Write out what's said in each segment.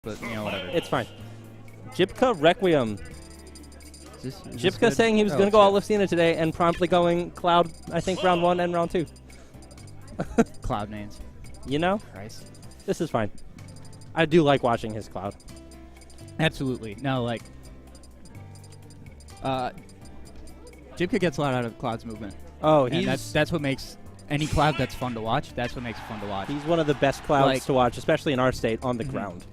but you know, whatever. It's fine. Jibca Requiem. Jibca saying he was going to Oh, go all Lucina today and promptly going Cloud, I think, round 1 and round 2. Cloud names. You know? Christ. This is fine. I do like watching his Cloud. Absolutely. No, like, Jibca gets a lot out of Cloud's movement. Oh, and that's what makes any Cloud that's fun to watch. That's what makes it fun to watch. He's one of the best Clouds Like, to watch, especially in our state, on the ground.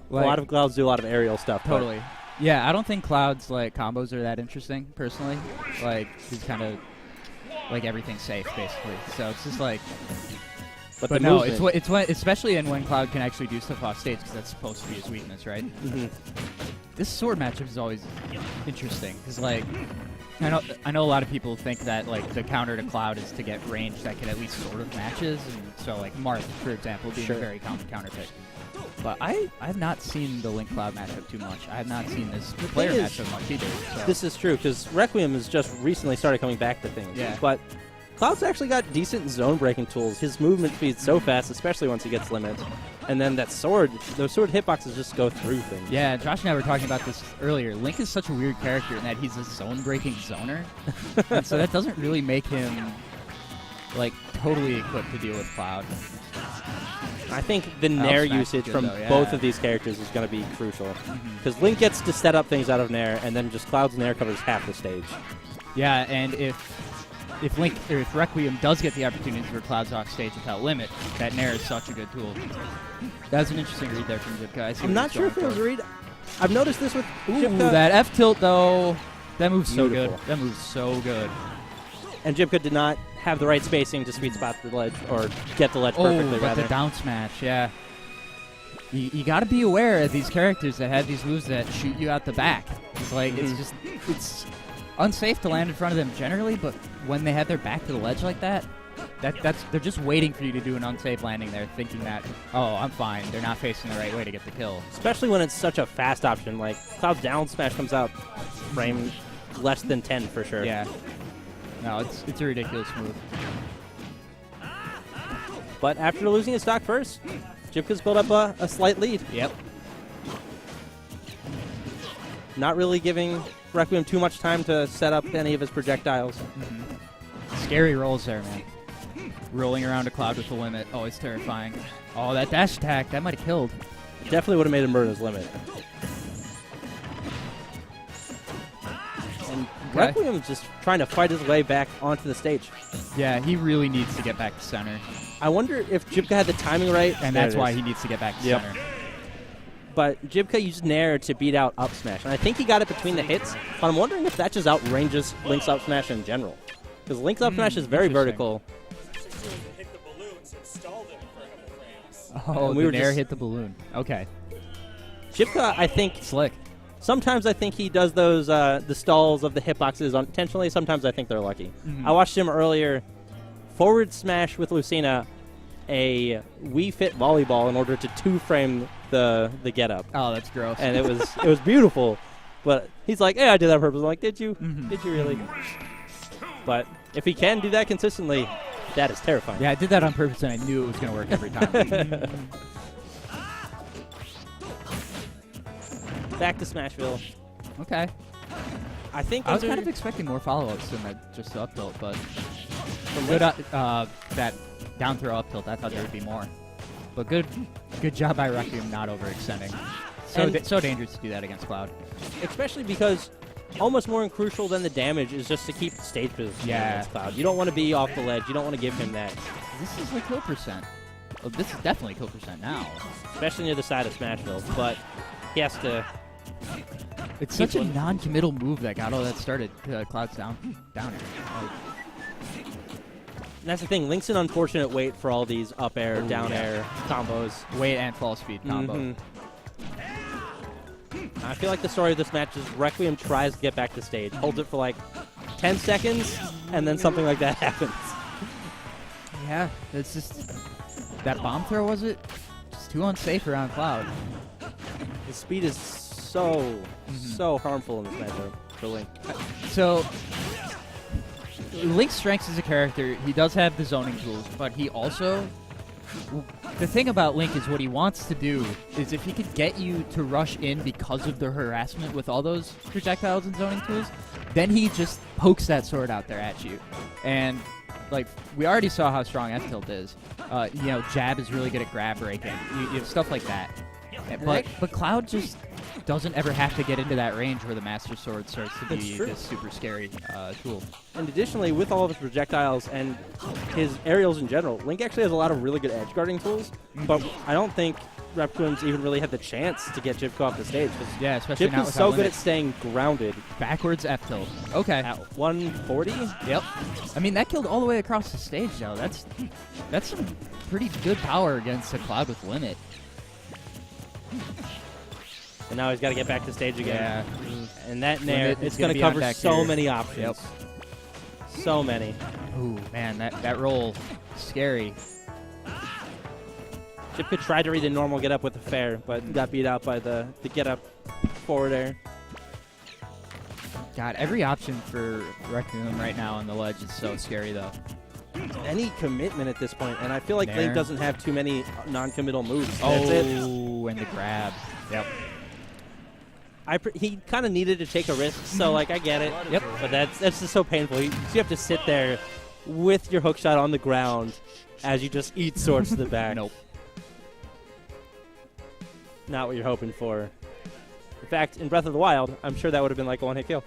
Like, a lot of Clouds do a lot of aerial stuff. Totally. Yeah, I don't think Cloud's like combos are that interesting, personally. Like, he's kind of like everything's safe, basically. So it's just like. But no, it's what especially when Cloud can actually do stuff off stage, because that's supposed to be his weakness, right? This sword matchup is always interesting, because like I know a lot of people think that like the counter to Cloud is to get range that can at least sort of matches, and so like Marth, for example, being a very common counter pick. But I've not seen the Link Cloud matchup too much. I have not seen this player matchup much either. So. This is true, because Requiem has just recently started coming back to things. Yeah. But Cloud's actually got decent zone breaking tools. His movement speed's so fast, especially once he gets limits. And then that sword, those sword hitboxes just go through things. Yeah, Josh and I were talking about this earlier. Link is such a weird character in that he's a zone breaking zoner. And so that doesn't really make him like totally equipped to deal with Cloud. I think the Nair usage from both of these characters is going to be crucial. Because Link gets to set up things out of Nair, and then just Cloud's Nair covers half the stage. Yeah, and if Requiem does get the opportunity for Cloud's off stage without limit, that Nair is such a good tool. That's an interesting read there from Jibca. I'm not sure if it was a read. I've noticed this with Jibca. That F tilt though, that move's so good. That move's so good. And Jibca did not have the right spacing to sweet spot the ledge, or get the ledge perfectly, but the down smash, yeah. You got to be aware of these characters that have these moves that shoot you out the back. It's like, it's unsafe to land in front of them generally, but when they have their back to the ledge like that, they're just waiting for you to do an unsafe landing there, thinking that, oh, I'm fine. They're not facing the right way to get the kill. Especially when it's such a fast option. Like, Cloud's down smash comes out frame less than 10 for sure. Yeah. No, it's a ridiculous move. But after losing his stock first, Jibca's built up a slight lead. Yep. Not really giving Requiem too much time to set up any of his projectiles. Scary rolls there, man. Rolling around a Cloud with a limit, always terrifying. Oh, that dash attack, that might have killed. Definitely would have made him burn his limit. And Requiem's just trying to fight his way back onto the stage. Yeah, he really needs to get back to center. I wonder if Jibca had the timing right. And that's why he needs to get back to center. But Jibca used Nair to beat out up smash. And I think he got it between the hits, but I'm wondering if that just outranges Link's up smash in general. Because Link's up smash is very vertical. Oh, the Nair hit the balloon. Okay. Jibca, I think... Slick. Sometimes I think he does those the stalls of the hitboxes intentionally. Sometimes I think they're lucky. I watched him earlier forward smash with Lucina a Wii Fit volleyball in order to 2-frame the get up. Oh, that's gross. And it was beautiful. But he's like, "Hey, I did that on purpose." I'm like, "Did you? Did you really?" But if he can do that consistently, that is terrifying. Yeah, I did that on purpose, and I knew it was going to work every time. Back to Smashville. Okay. I think I was kind of expecting more follow-ups than just the up tilt, but good that down throw up tilt, I thought there would be more. But good job by Requiem not overextending. So dangerous to do that against Cloud. Especially because almost more crucial than the damage is just to keep the stage position against Cloud. You don't want to be off the ledge. You don't want to give him that. This is like kill percent. Oh, this is definitely kill percent now. Especially near the side of Smashville. But he has to... It's such a non-committal move that got all that started. Cloud's down air. That's the thing. Link's an unfortunate wait for all these up air, down air combos. Wait and fall speed combo. I feel like the story of this match is Requiem tries to get back to stage, holds it for like 10 seconds, and then something like that happens. Yeah, it's just... That bomb throw, was it? Just too unsafe around Cloud. The speed is so harmful in this matchup for Link. So, Link's strengths as a character, he does have the zoning tools, but he also the thing about Link is what he wants to do is if he could get you to rush in because of the harassment with all those projectiles and zoning tools, then he just pokes that sword out there at you. And like we already saw how strong F tilt is. You know, jab is really good at grab breaking. You have stuff like that. But Cloud just doesn't ever have to get into that range where the Master Sword starts to be this super scary tool. And additionally, with all of his projectiles and his aerials in general, Link actually has a lot of really good edge guarding tools, but I don't think Requiem's even really had the chance to get Jibca off the stage. Yeah, especially not Jibca's so good at staying grounded. Backwards F tilt. Okay. At 140? Yep. I mean, that killed all the way across the stage, though. That's some pretty good power against a Cloud with limit. And now he's got to get back to stage again. Yeah. And that nair, it's going to cover so many options. Yep. So many. Ooh, man, that roll, scary. Jibca tried to read the normal get up with the fair, but got beat out by the get up forward air. God, every option for Requiem right now on the ledge is so scary, though. Any commitment at this point, and I feel like Link doesn't have too many non-committal moves. That's it. And the grab. Yep. He kind of needed to take a risk, so like I get it. Yep. But that's just so painful. You have to sit there with your hook shot on the ground as you just eat swords to the back. Nope. Not what you're hoping for. In fact, in Breath of the Wild, I'm sure that would have been like a one-hit kill.